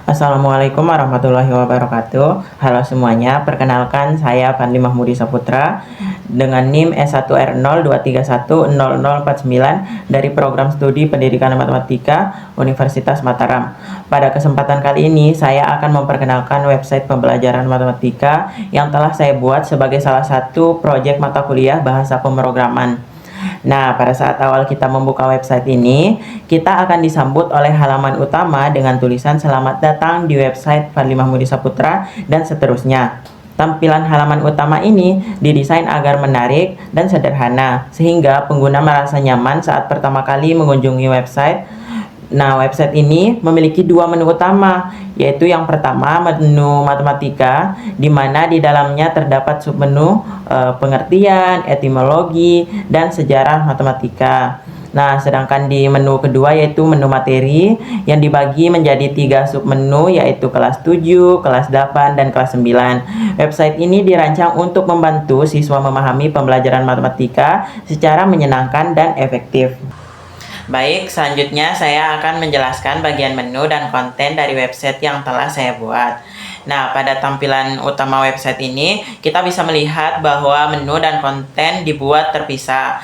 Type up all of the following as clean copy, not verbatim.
Assalamualaikum warahmatullahi wabarakatuh. Halo semuanya, perkenalkan saya Fadli Mahmudi Saputra dengan NIM S1R02310049 dari Program Studi Pendidikan Matematika Universitas Mataram. Pada kesempatan kali ini, saya akan memperkenalkan website pembelajaran matematika yang telah saya buat sebagai salah satu proyek mata kuliah bahasa pemrograman. Nah, pada saat awal kita membuka website ini, kita akan disambut oleh halaman utama dengan tulisan "Selamat datang di website Fadli Mahmudi Saputra" dan seterusnya. Tampilan halaman utama ini didesain agar menarik dan sederhana, sehingga pengguna merasa nyaman saat pertama kali mengunjungi website. Nah, website ini memiliki dua menu utama, yaitu yang pertama menu matematika, di mana di dalamnya terdapat submenu pengertian, etimologi, dan sejarah matematika. Nah, sedangkan di menu kedua yaitu menu materi yang dibagi menjadi 3 submenu, yaitu kelas 7, kelas 8, dan kelas 9. Website ini dirancang untuk membantu siswa memahami pembelajaran matematika secara menyenangkan dan efektif. Baik, selanjutnya saya akan menjelaskan bagian menu dan konten dari website yang telah saya buat. Nah, pada tampilan utama website ini, kita bisa melihat bahwa menu dan konten dibuat terpisah.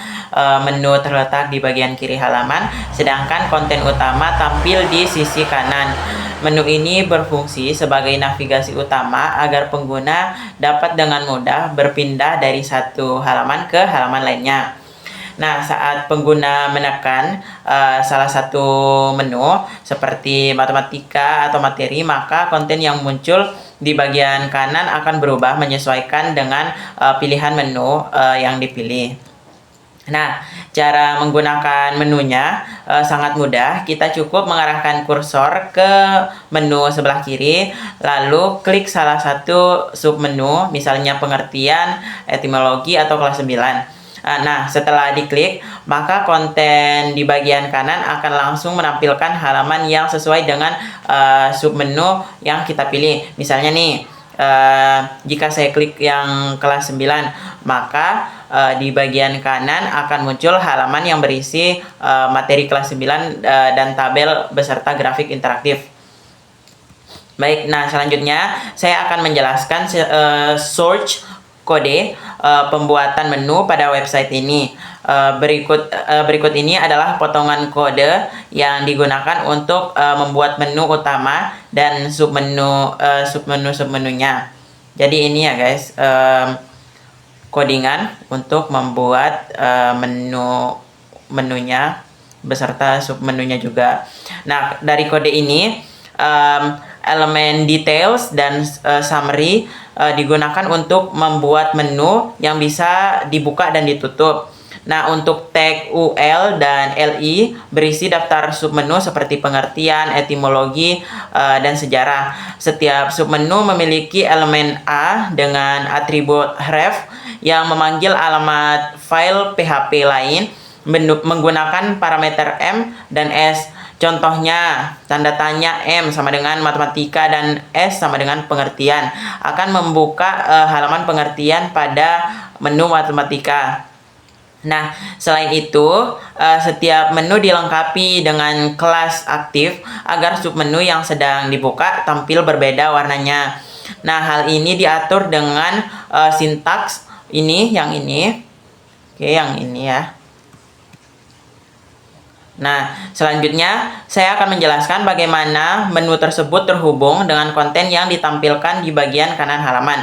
Menu terletak di bagian kiri halaman, sedangkan konten utama tampil di sisi kanan. Menu ini berfungsi sebagai navigasi utama agar pengguna dapat dengan mudah berpindah dari satu halaman ke halaman lainnya. Nah, saat pengguna menekan salah satu menu seperti matematika atau materi, maka konten yang muncul di bagian kanan akan berubah menyesuaikan dengan pilihan menu yang dipilih. Nah, cara menggunakan menunya sangat mudah. Kita cukup mengarahkan kursor ke menu sebelah kiri, lalu klik salah satu submenu, misalnya pengertian, etimologi, atau kelas 9. Nah, setelah diklik, maka konten di bagian kanan akan langsung menampilkan halaman yang sesuai dengan submenu yang kita pilih. Misalnya nih, jika saya klik yang kelas 9, maka di bagian kanan akan muncul halaman yang berisi materi kelas 9 dan tabel beserta grafik interaktif. Baik, nah selanjutnya saya akan menjelaskan source kode pembuatan menu pada website ini. Berikut ini adalah potongan kode yang digunakan untuk membuat menu utama dan submenunya. Jadi ini ya guys, codingan untuk membuat menunya beserta submenunya juga. Nah, dari kode ini elemen details dan summary digunakan untuk membuat menu yang bisa dibuka dan ditutup. Nah, untuk tag UL dan LI berisi daftar submenu seperti pengertian, etimologi, dan sejarah. Setiap submenu memiliki elemen A dengan atribut ref yang memanggil alamat file PHP lain menggunakan parameter M dan S. Contohnya, tanda tanya M sama dengan matematika dan S sama dengan pengertian akan membuka halaman pengertian pada menu matematika. Nah, selain itu, setiap menu dilengkapi dengan kelas aktif agar submenu yang sedang dibuka tampil berbeda warnanya. Nah, hal ini diatur dengan sintaks yang ini. Oke, yang ini ya. Nah, selanjutnya saya akan menjelaskan bagaimana menu tersebut terhubung dengan konten yang ditampilkan di bagian kanan halaman.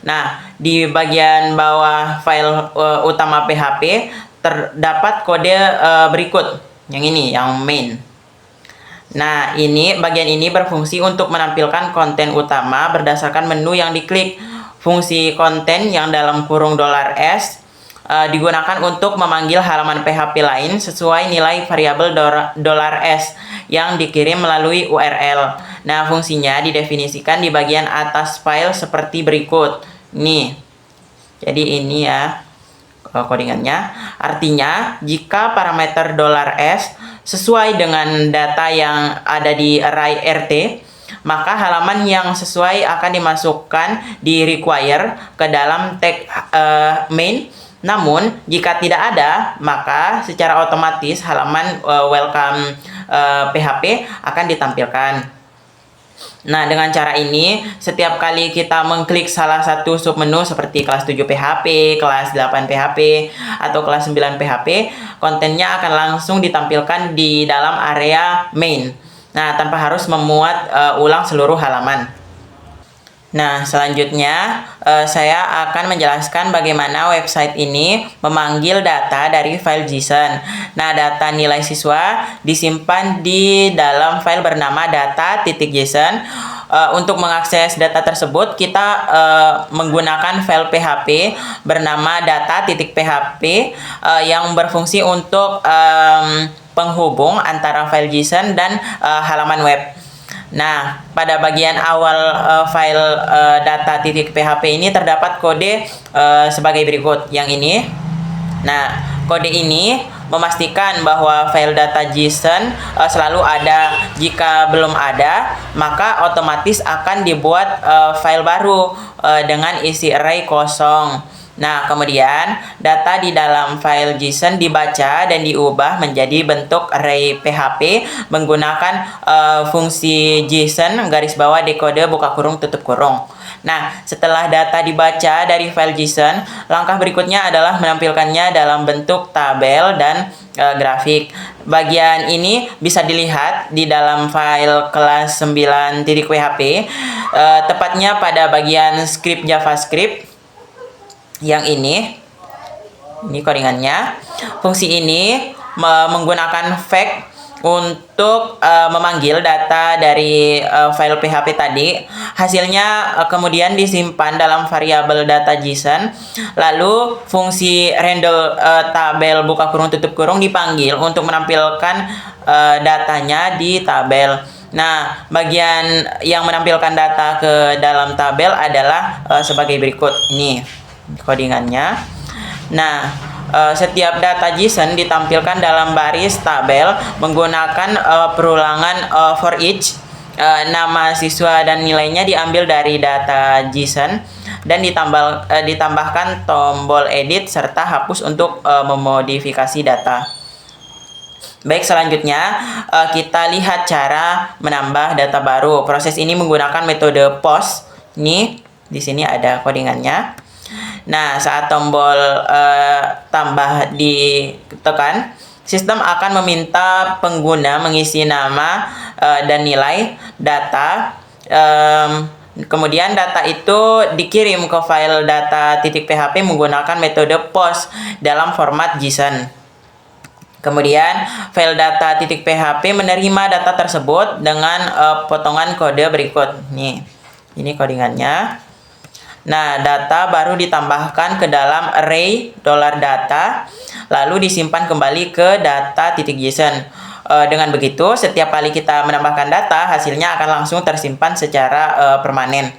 Nah, di bagian bawah file utama PHP terdapat kode berikut, yang ini, yang main. Nah, bagian ini berfungsi untuk menampilkan konten utama berdasarkan menu yang diklik. Fungsi konten yang dalam kurung $S digunakan untuk memanggil halaman PHP lain sesuai nilai variabel $S yang dikirim melalui URL. Nah, fungsinya didefinisikan di bagian atas file seperti berikut. Nih, jadi ini ya codingannya. Artinya, jika parameter $S sesuai dengan data yang ada di array RT, maka halaman yang sesuai akan dimasukkan di require ke dalam tag main. Namun, jika tidak ada, maka secara otomatis halaman welcome PHP akan ditampilkan. Nah, dengan cara ini, setiap kali kita mengklik salah satu submenu seperti kelas 7 PHP, kelas 8 PHP, atau kelas 9 PHP, kontennya akan langsung ditampilkan di dalam area main. Nah, tanpa harus memuat ulang seluruh halaman. Nah, selanjutnya saya akan menjelaskan bagaimana website ini memanggil data dari file JSON. Nah, data nilai siswa disimpan di dalam file bernama data.json. Untuk mengakses data tersebut, kita menggunakan file PHP bernama data.php yang berfungsi untuk penghubung antara file JSON dan halaman web. Nah, pada bagian awal file data.php ini terdapat kode sebagai berikut. Yang ini. Nah, kode ini memastikan bahwa file data JSON selalu ada. Jika belum ada, maka otomatis akan dibuat file baru dengan isi array kosong. Nah, kemudian data di dalam file JSON dibaca dan diubah menjadi bentuk array PHP menggunakan fungsi JSON garis bawah dekode buka kurung tutup kurung. Nah, setelah data dibaca dari file JSON, langkah berikutnya adalah menampilkannya dalam bentuk tabel dan grafik. Bagian ini bisa dilihat di dalam file kelas 9.php, tepatnya pada bagian script JavaScript. Yang ini codingannya. Fungsi ini menggunakan fake untuk memanggil data dari file PHP tadi. Hasilnya kemudian disimpan dalam variabel data JSON. Lalu fungsi random tabel buka kurung tutup kurung dipanggil untuk menampilkan datanya di tabel. Nah, bagian yang menampilkan data ke dalam tabel adalah sebagai berikut. Ini codingannya. Nah, setiap data JSON ditampilkan dalam baris tabel menggunakan perulangan for each. Nama siswa dan nilainya diambil dari data JSON dan ditambahkan tombol edit serta hapus untuk memodifikasi data. Baik, selanjutnya kita lihat cara menambah data baru. Proses ini menggunakan metode post. Ini di sini ada codingannya. Nah, saat tombol tambah ditekan, sistem akan meminta pengguna mengisi nama dan nilai data. Kemudian data itu dikirim ke file data.php menggunakan metode post dalam format JSON. Kemudian file data.php menerima data tersebut dengan potongan kode berikut. Ini codingannya. Nah, data baru ditambahkan ke dalam array $data, lalu disimpan kembali ke data.json. Dengan begitu, setiap kali kita menambahkan data, hasilnya akan langsung tersimpan secara permanen.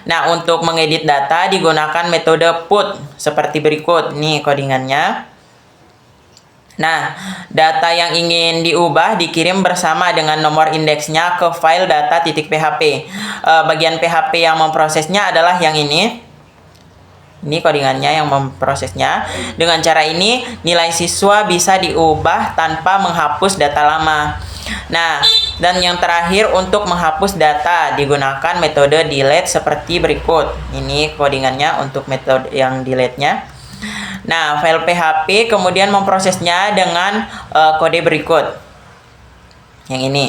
Nah, untuk mengedit data digunakan metode put seperti berikut. Nih codingannya. Nah, data yang ingin diubah dikirim bersama dengan nomor indeksnya ke file data.php. Bagian PHP yang memprosesnya adalah yang ini. Ini codingannya yang memprosesnya. Dengan cara ini, nilai siswa bisa diubah tanpa menghapus data lama. Nah, dan yang terakhir untuk menghapus data digunakan metode delete seperti berikut. Ini codingannya untuk metode yang delete-nya. Nah, file PHP kemudian memprosesnya dengan kode berikut. Yang ini.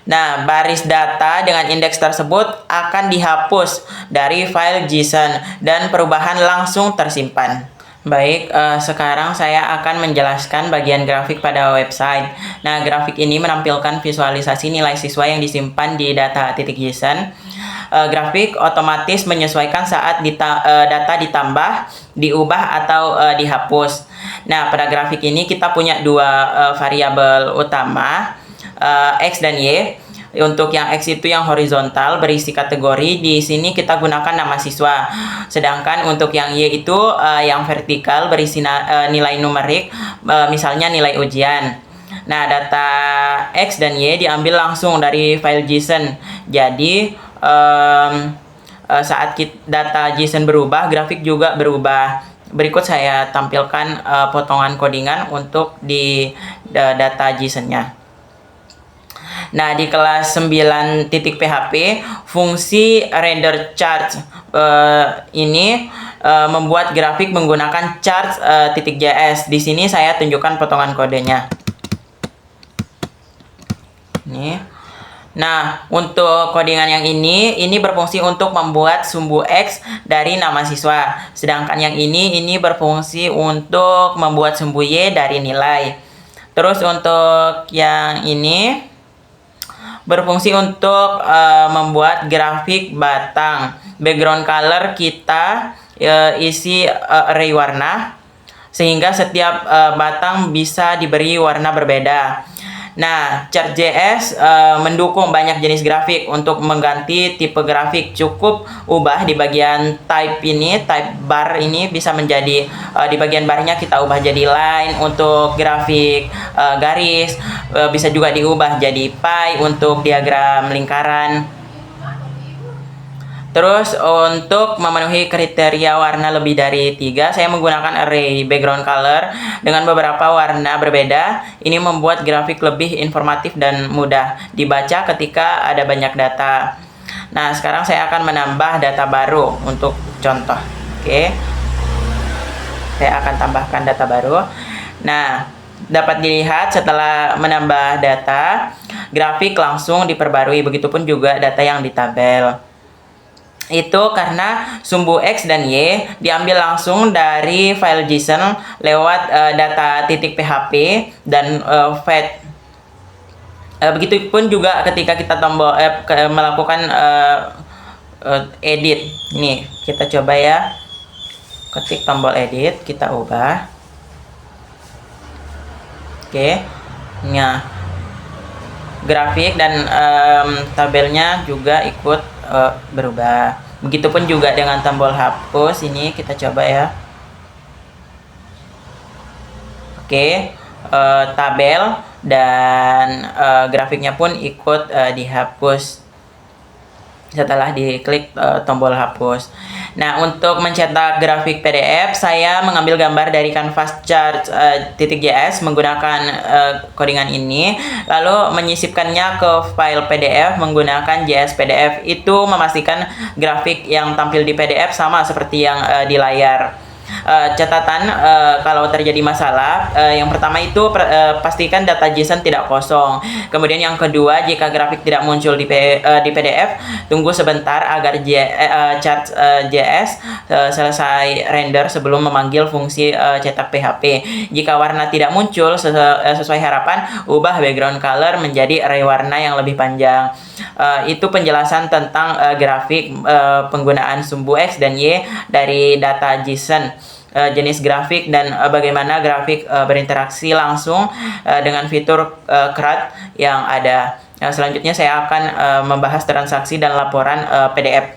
Nah, baris data dengan indeks tersebut akan dihapus dari file JSON dan perubahan langsung tersimpan. Baik, sekarang saya akan menjelaskan bagian grafik pada website. Nah, grafik ini menampilkan visualisasi nilai siswa yang disimpan di data.json. Grafik otomatis menyesuaikan saat data ditambah, diubah, atau dihapus. Nah, pada grafik ini kita punya dua variabel utama, X dan Y. Untuk yang X itu yang horizontal berisi kategori, di sini kita gunakan nama siswa. Sedangkan untuk yang Y itu yang vertikal berisi nilai numerik, misalnya nilai ujian. Nah, data X dan Y diambil langsung dari file JSON. Jadi saat data JSON berubah, grafik juga berubah. Berikut saya tampilkan potongan codingan untuk di data JSON-nya. Nah, di kelas 9.php, fungsi render chart ini membuat grafik menggunakan chart .js. Di sini saya tunjukkan potongan kodenya. Nih. Nah, untuk codingan yang ini berfungsi untuk membuat sumbu X dari nama siswa. Sedangkan yang ini berfungsi untuk membuat sumbu Y dari nilai. Terus untuk yang ini berfungsi untuk membuat grafik batang. Background color kita isi array warna, sehingga setiap batang bisa diberi warna berbeda. Nah, Chart.js mendukung banyak jenis grafik. Untuk mengganti tipe grafik, cukup ubah di bagian type ini, type bar ini bisa menjadi di bagian barnya kita ubah jadi line. Untuk grafik garis bisa juga diubah jadi pie untuk diagram lingkaran. Terus untuk memenuhi kriteria warna lebih dari 3, saya menggunakan array background color dengan beberapa warna berbeda. Ini membuat grafik lebih informatif dan mudah dibaca ketika ada banyak data. Nah, sekarang saya akan menambah data baru untuk contoh. Oke. Saya akan tambahkan data baru. Nah, dapat dilihat setelah menambah data, grafik langsung diperbarui. Begitupun juga data yang di tabel. Itu karena sumbu X dan Y diambil langsung dari file JSON lewat data.php dan fetch. Begitupun juga ketika kita tombol melakukan edit. Nih, kita coba ya. Ketik tombol edit, kita ubah. Oke. Nah, grafik dan tabelnya juga ikut berubah. Begitupun juga dengan tombol hapus. Ini kita coba ya. Oke, tabel dan grafiknya pun ikut dihapus setelah diklik tombol hapus. Nah, untuk mencetak grafik PDF, saya mengambil gambar dari kanvas chart.js menggunakan codingan ini, lalu menyisipkannya ke file PDF menggunakan JS-PDF. Itu memastikan grafik yang tampil di PDF sama seperti yang di layar. Catatan kalau terjadi masalah, yang pertama itu pastikan data JSON tidak kosong. Kemudian yang kedua, jika grafik tidak muncul di PDF, tunggu sebentar agar Chart.js selesai render sebelum memanggil fungsi cetak PHP. Jika warna tidak muncul sesuai harapan, ubah background color menjadi array warna yang lebih panjang. Itu penjelasan tentang grafik penggunaan sumbu X dan Y dari data JSON, jenis grafik, dan bagaimana grafik berinteraksi langsung dengan fitur CRUD yang ada. Selanjutnya saya akan membahas transaksi dan laporan PDF.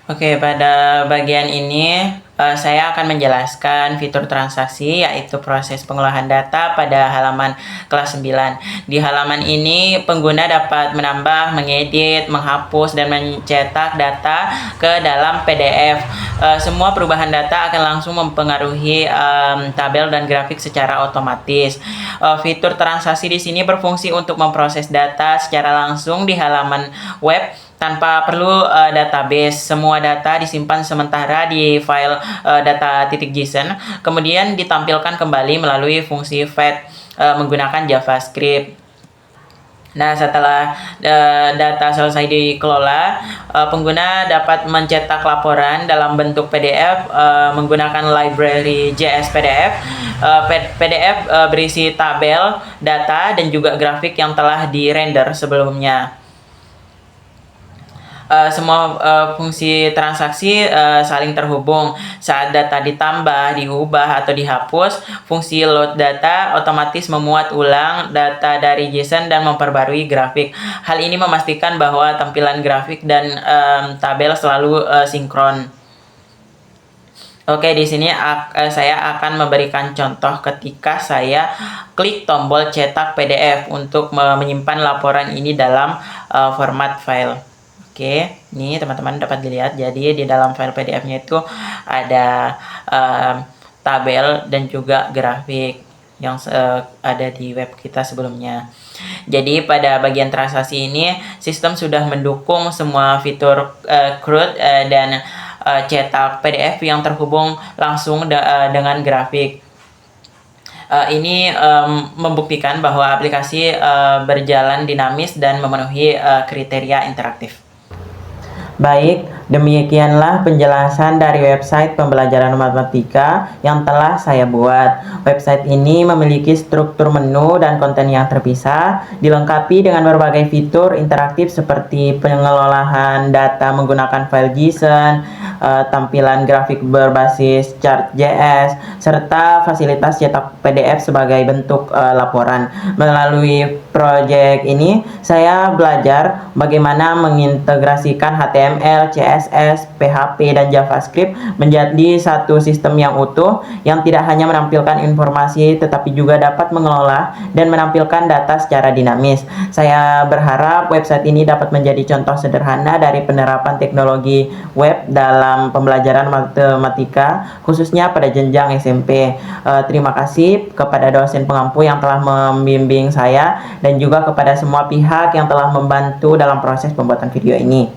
Oke, pada bagian ini saya akan menjelaskan fitur transaksi, yaitu proses pengolahan data pada halaman kelas 9. Di halaman ini, pengguna dapat menambah, mengedit, menghapus, dan mencetak data ke dalam PDF. Semua perubahan data akan langsung mempengaruhi tabel dan grafik secara otomatis. Fitur transaksi di sini berfungsi untuk memproses data secara langsung di halaman web tanpa perlu database. Semua data disimpan sementara di file data.json, kemudian ditampilkan kembali melalui fungsi fetch menggunakan JavaScript. Nah, setelah data selesai dikelola, pengguna dapat mencetak laporan dalam bentuk PDF menggunakan library JS-PDF. PDF berisi tabel, data, dan juga grafik yang telah di-render sebelumnya. Semua fungsi transaksi saling terhubung. Saat data ditambah, diubah, atau dihapus, fungsi load data otomatis memuat ulang data dari JSON dan memperbarui grafik. Hal ini memastikan bahwa tampilan grafik dan tabel selalu sinkron. Oke, di sini saya akan memberikan contoh ketika saya klik tombol cetak PDF untuk menyimpan laporan ini dalam format file. Oke, ini teman-teman dapat dilihat. Jadi di dalam file PDF-nya itu ada tabel dan juga grafik yang ada di web kita sebelumnya. Jadi pada bagian transaksi ini, sistem sudah mendukung semua fitur CRUD dan cetak PDF yang terhubung langsung dengan grafik. Ini membuktikan bahwa aplikasi berjalan dinamis dan memenuhi kriteria interaktif. Baik, demikianlah penjelasan dari website pembelajaran matematika yang telah saya buat. Website ini memiliki struktur menu dan konten yang terpisah, dilengkapi dengan berbagai fitur interaktif seperti pengelolaan data menggunakan file JSON, tampilan grafik berbasis chart.js, serta fasilitas cetak PDF sebagai bentuk laporan. Melalui proyek ini, saya belajar bagaimana mengintegrasikan HTML, CSS, PHP, dan JavaScript menjadi satu sistem yang utuh yang tidak hanya menampilkan informasi tetapi juga dapat mengelola dan menampilkan data secara dinamis. Saya berharap website ini dapat menjadi contoh sederhana dari penerapan teknologi web dalam pembelajaran matematika, khususnya pada jenjang SMP. Terima kasih kepada dosen pengampu yang telah membimbing saya dan juga kepada semua pihak yang telah membantu dalam proses pembuatan video ini.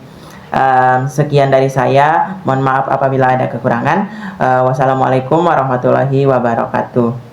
Sekian dari saya, mohon maaf apabila ada kekurangan. Wassalamualaikum warahmatullahi wabarakatuh.